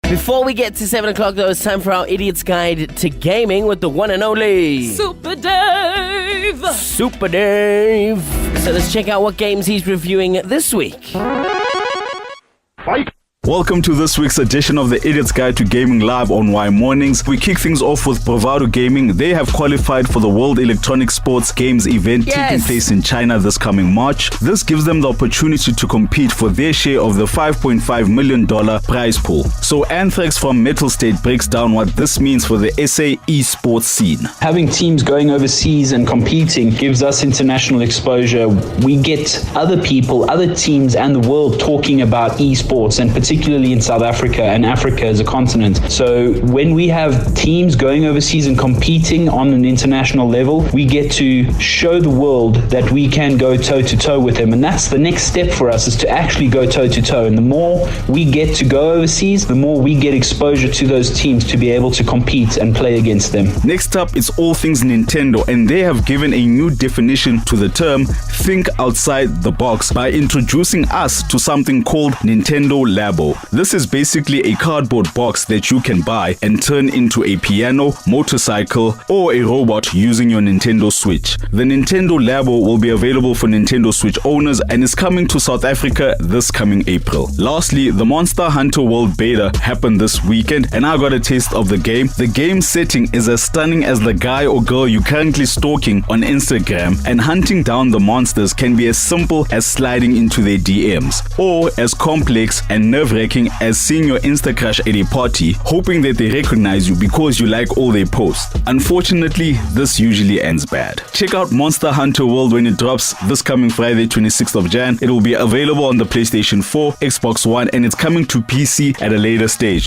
Before we get to 7 o'clock, though, it's time for our Idiot's Guide to Gaming with the one and only Super Dave! Super Dave. So let's check out what games he's reviewing this week. Fight! Welcome to this week's edition of the Idiot's Guide to Gaming live on Y Mornings. We kick things off with Bravado Gaming. They have qualified for the World Electronic Sports Games event taking place in China this coming March. This gives them the opportunity to compete for their share of the $5.5 million prize pool. So Anthrax from Mettlestate breaks down what this means for the SA esports scene. Having teams going overseas and competing gives us international exposure. We get other people, other teams and the world talking about esports, and particularly in South Africa and Africa as a continent. So when we have teams going overseas and competing on an international level, we get to show the world that we can go toe-to-toe with them. And that's the next step for us, is to actually go toe-to-toe. And the more we get to go overseas, the more we get exposure to those teams to be able to compete and play against them. Next up is all things Nintendo, and they have given a new definition to the term think outside the box by introducing us to something called Nintendo Labo. This is basically a cardboard box that you can buy and turn into a piano, motorcycle, or a robot using your Nintendo Switch. The Nintendo Labo will be available for Nintendo Switch owners and is coming to South Africa this coming April. Lastly, the Monster Hunter World Beta happened this weekend and I got a taste of the game. The game setting is as stunning as the guy or girl you're currently stalking on Instagram, and hunting down the monsters can be as simple as sliding into their DMs, or as complex and nerve-wracking as seeing your Insta crush at a party, hoping that they recognize you because you like all they post. Unfortunately, this usually ends bad. Check out Monster Hunter World when it drops this coming Friday, 26th of Jan. It will be available on the PlayStation 4, Xbox One, and it's coming to PC at a later stage.